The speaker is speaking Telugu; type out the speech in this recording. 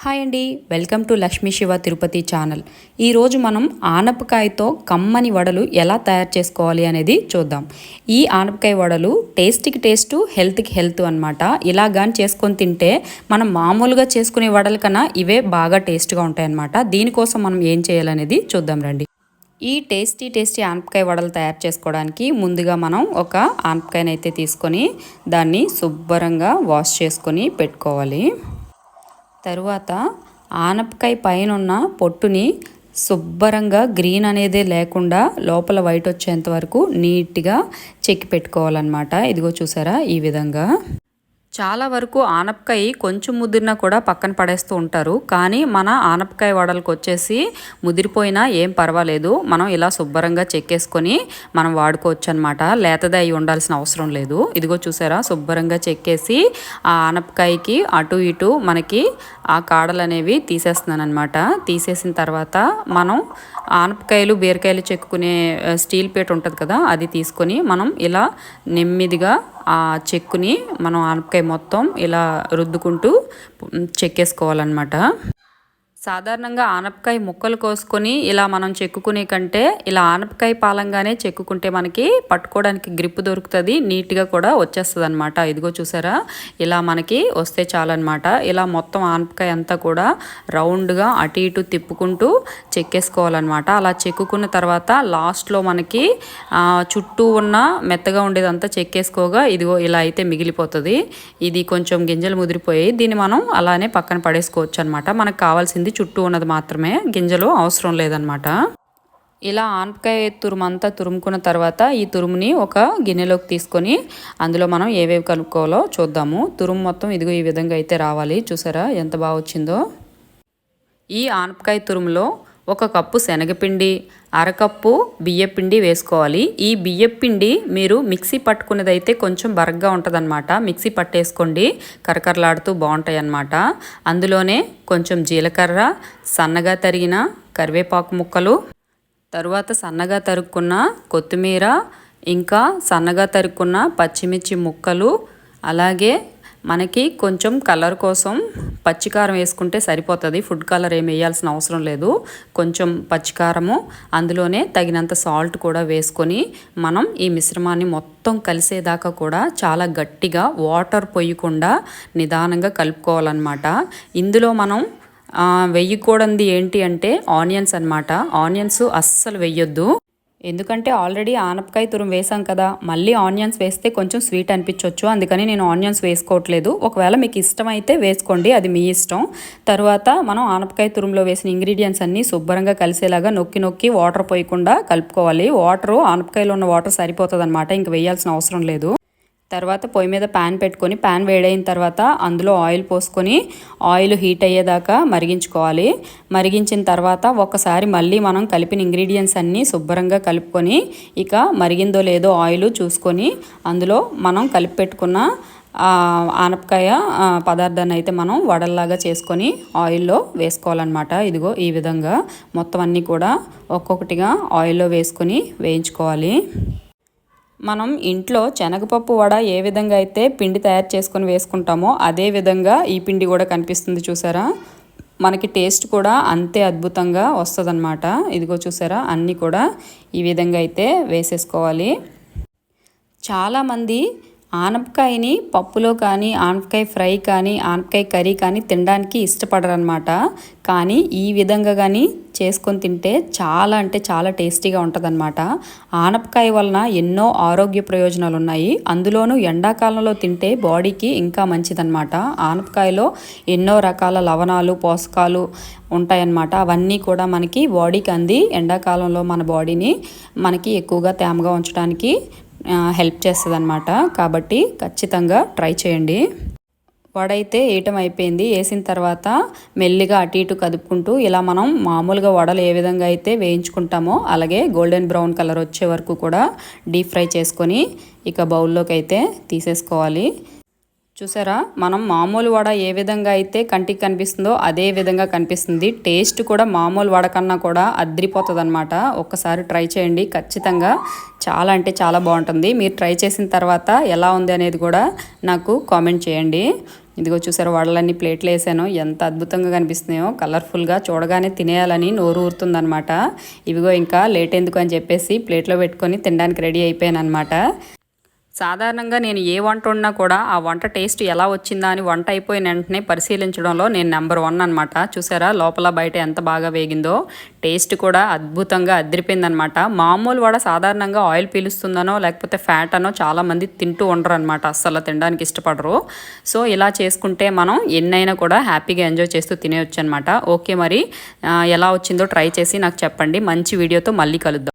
హాయ్ అండి, welcome to Lakshmi Shiva Tirupati channel. ఈరోజు మనం ఆనపకాయతో కమ్మని వడలు ఎలా తయారు చేసుకోవాలి అనేది చూద్దాం. ఈ ఆనపకాయ వడలు టేస్ట్కి టేస్ట్, హెల్త్కి హెల్త్ అనమాట. ఇలా కానీ చేసుకొని తింటే మనం మామూలుగా చేసుకునే వడల కన్నా ఇవే బాగా టేస్ట్గా ఉంటాయన్నమాట. దీనికోసం మనం ఏం చేయాలనేది చూద్దాం రండి. ఈ టేస్టీ ఆనపకాయ వడలు తయారు చేసుకోవడానికి ముందుగా మనం ఒక ఆనపకాయని అయితే తీసుకొని దాన్ని శుభ్రంగా వాష్ చేసుకొని పెట్టుకోవాలి. తరువాత ఆనపకాయ పైన ఉన్న పొట్టుని శుభ్రంగా గ్రీన్ అనేది లేకుండా లోపల వైట్ వచ్చేంత వరకు నీట్గా చెక్కి పెట్టుకోవాలన్నమాట. ఇదిగో చూసారా, ఈ విధంగా. చాలా వరకు ఆనపకాయ కొంచెం ముదిరినా కూడా పక్కన పడేస్తూ ఉంటారు. కానీ మన ఆనపకాయ వడలకు వచ్చేసి ముదిరిపోయినా ఏం పర్వాలేదు, మనం ఇలా శుభ్రంగా చెక్కేసుకొని మనం వాడుకోవచ్చు అనమాట. లేతది అయి ఉండాల్సిన అవసరం లేదు. ఇదిగో చూసారా, శుభ్రంగా చెక్కేసి ఆ ఆనపకాయకి అటు ఇటు మనకి ఆ కాడలు అనేవి తీసేస్తున్నాను అనమాట. తీసేసిన తర్వాత మనం ఆనపకాయలు బీరకాయలు చెక్కునే స్టీల్ ప్లేట్ ఉంటుంది కదా, అది తీసుకొని మనం ఇలా నెమ్మదిగా ఆ చెక్కుని మనం ఆనపకాయ మొత్తం ఇలా రుద్దుకుంటూ చెక్కేసుకోవాలన్నమాట. సాధారణంగా ఆనపకాయ ముక్కలు కోసుకొని ఇలా మనం చెక్కుకునే కంటే ఇలా ఆనపకాయ పాలంగానే చెక్కుకుంటే మనకి పట్టుకోవడానికి గ్రిప్ దొరుకుతుంది, నీట్గా కూడా వచ్చేస్తుంది అనమాట. ఇదిగో చూసారా, ఇలా మనకి వస్తే చాలన్నమాట. ఇలా మొత్తం ఆనపకాయ అంతా కూడా రౌండ్గా అటు ఇటు తిప్పుకుంటూ చెక్కేసుకోవాలన్నమాట. అలా చెక్కుకున్న తర్వాత లాస్ట్లో మనకి చుట్టూ ఉన్న మెత్తగా ఉండేదంతా చెక్కేసుకోగా ఇదిగో ఇలా అయితే మిగిలిపోతుంది. ఇది కొంచెం గింజలు ముదిరిపోయి దీన్ని మనం అలానే పక్కన పడేసుకోవచ్చు అనమాట. మనకు కావాల్సింది చుట్టూ ఉన్నది మాత్రమే, గింజలు అవసరం లేదనమాట. ఇలా ఆనపకాయ తురుమంతా తురుముకున్న తర్వాత ఈ తురుముని ఒక గిన్నెలోకి తీసుకొని అందులో మనం ఏవేవి కలుపుకోవాలో చూద్దాము. తురుము మొత్తం ఇదిగో ఈ విధంగా అయితే రావాలి. చూసారా ఎంత బాగా వచ్చిందో. ఈ ఆనపకాయ తురుములో 1 కప్పు శనగపిండి, అరకప్పు బియ్యపిండి వేసుకోవాలి. ఈ బియ్యపిండి మీరు మిక్సీ పట్టుకునేదైతే కొంచెం బరగ్గా ఉంటుందన్నమాట. మిక్సీ పట్టేసుకోండి, కరకరలాడుతూ బాగుంటాయి అన్నమాట. అందులోనే కొంచెం జీలకర్ర, సన్నగా తరిగిన కరివేపాకు ముక్కలు, తరువాత సన్నగా తరుక్కున్న కొత్తిమీర, ఇంకా సన్నగా తరుక్కున్న పచ్చిమిర్చి ముక్కలు, అలాగే మనకి కొంచెం కలర్ కోసం పచ్చికారం వేసుకుంటే సరిపోతుంది. ఫుడ్ కలర్ ఏమి వేయాల్సిన అవసరం లేదు. కొంచెం పచ్చికారము, అందులోనే తగినంత సాల్ట్ కూడా వేసుకొని మనం ఈ మిశ్రమాన్ని మొత్తం కలిసేదాకా కూడా చాలా గట్టిగా వాటర్ పోయకుండా నిదానంగా కలుపుకోవాలన్నమాట. ఇందులో మనం వెయ్యకూడనిది ఏంటి అంటే ఆనియన్స్ అన్నమాట. ఆనియన్స్ అస్సలు వెయ్యొద్దు. ఎందుకంటే ఆల్రెడీ ఆనపకాయ తురుము వేసాం కదా, మళ్ళీ ఆనియన్స్ వేస్తే కొంచెం స్వీట్ అనిపించవచ్చు. అందుకని నేను ఆనియన్స్ వేసుకోవట్లేదు. ఒకవేళ మీకు ఇష్టమైతే వేసుకోండి, అది మీ ఇష్టం. తర్వాత మనం ఆనపకాయ తురుములో వేసిన ఇంగ్రీడియంట్స్ అన్నీ శుభ్రంగా కలిసేలాగా నొక్కి వాటర్ పోయకుండా కలుపుకోవాలి. వాటరు ఆనపకాయలో ఉన్న వాటర్ సరిపోతుంది అనమాట, ఇంక వేయాల్సిన అవసరం లేదు. తర్వాత పొయ్యి మీద ప్యాన్ పెట్టుకొని ప్యాన్ వేడైన తర్వాత అందులో ఆయిల్ పోసుకొని ఆయిల్ హీట్ అయ్యేదాకా మరిగించుకోవాలి. మరిగించిన తర్వాత ఒకసారి మళ్ళీ మనం కలిపిన ఇంగ్రీడియంట్స్ అన్నీ శుభ్రంగా కలుపుకొని ఇక మరిగిందో లేదో ఆయిల్ చూసుకొని అందులో మనం కలిపి పెట్టుకున్న ఆనపకాయ పదార్థాన్ని అయితే మనం వడల్లాగా చేసుకొని ఆయిల్లో వేసుకోవాలన్నమాట. ఇదిగో ఈ విధంగా మొత్తం అన్నీ కూడా ఒక్కొక్కటిగా ఆయిల్లో వేసుకొని వేయించుకోవాలి. మనం ఇంట్లో శనగపప్పు వడ ఏ విధంగా అయితే పిండి తయారు చేసుకొని వేసుకుంటామో అదే విధంగా ఈ పిండి కూడా కనిపిస్తుంది. చూసారా, మనకి టేస్ట్ కూడా అంతే అద్భుతంగా వస్తుందన్నమాట. ఇదిగో చూసారా, అన్నీ కూడా ఈ విధంగా అయితే వేసేసుకోవాలి. చాలామంది ఆనపకాయని పప్పులో కానీ, ఆనపకాయ ఫ్రై కానీ, ఆనపకాయ కర్రీ కానీ తినడానికి ఇష్టపడరు అనమాట. కానీ ఈ విధంగా కానీ చేసుకొని తింటే చాలా అంటే చాలా టేస్టీగా ఉంటుందన్నమాట. ఆనపకాయ వలన ఎన్నో ఆరోగ్య ప్రయోజనాలు ఉన్నాయి. అందులోనూ ఎండాకాలంలో తింటే బాడీకి ఇంకా మంచిదన్నమాట. ఆనపకాయలో ఎన్నో రకాల లవణాలు, పోషకాలు ఉంటాయన్నమాట. అవన్నీ కూడా మనకి బాడీకి అంది ఎండాకాలంలో మన బాడీని మనకి ఎక్కువగా తేమగా ఉంచడానికి హెల్ప్ చేస్తుంది అనమాట. కాబట్టి ఖచ్చితంగా ట్రై చేయండి. వడ అయితే వేయటం అయిపోయింది. వేసిన తర్వాత మెల్లిగా అటు ఇటు కదుపుకుంటూ ఇలా మనం మామూలుగా వడలు ఏ విధంగా అయితే వేయించుకుంటామో అలాగే గోల్డెన్ బ్రౌన్ కలర్ వచ్చే వరకు కూడా డీప్ ఫ్రై చేసుకొని ఇక బౌల్లోకి అయితే తీసేసుకోవాలి. చూసారా, మనం మామూలు వడ ఏ విధంగా అయితే కంటికి కనిపిస్తుందో అదే విధంగా కనిపిస్తుంది. టేస్ట్ కూడా మామూలు వడ కన్నా కూడా అద్రిపోతుంది అనమాట. ఒక్కసారి ట్రై చేయండి, ఖచ్చితంగా చాలా అంటే చాలా బాగుంటుంది. మీరు ట్రై చేసిన తర్వాత ఎలా ఉంది అనేది కూడా నాకు కామెంట్ చేయండి. ఇదిగో చూసారా, వడలన్నీ ప్లేట్లు వేసాను, ఎంత అద్భుతంగా కనిపిస్తున్నాయో. కలర్ఫుల్గా చూడగానే తినేయాలని నోరు ఊరుతుందనమాట. ఇవిగో ఇంకా లేట్ ఎందుకు అని చెప్పేసి ప్లేట్లో పెట్టుకొని తినడానికి రెడీ అయిపోయాను అనమాట. సాధారణంగా నేను ఏ వంట వండినా కూడా ఆ వంట టేస్ట్ ఎలా వచ్చిందా అని వంట అయిపోయిన వెంటనే పరిశీలించడంలో నేను నెంబర్ 1 అనమాట. చూసారా, లోపల బయట ఎంత బాగా వేగిందో. టేస్ట్ కూడా అద్భుతంగా అదిరిపోయిందనమాట. మామూలు వడ సాధారణంగా ఆయిల్ పీలుస్తుందనో లేకపోతే ఫ్యాట్ అనో చాలామంది తింటూ ఉండరు అనమాట, అస్సలు తినడానికి ఇష్టపడరు. సో ఇలా చేసుకుంటే మనం ఎన్నైనా కూడా హ్యాపీగా ఎంజాయ్ చేస్తూ తినేయొచ్చు అనమాట. ఓకే, మరి ఎలా వచ్చిందో ట్రై చేసి నాకు చెప్పండి. మంచి వీడియోతో మళ్ళీ కలుద్దాం.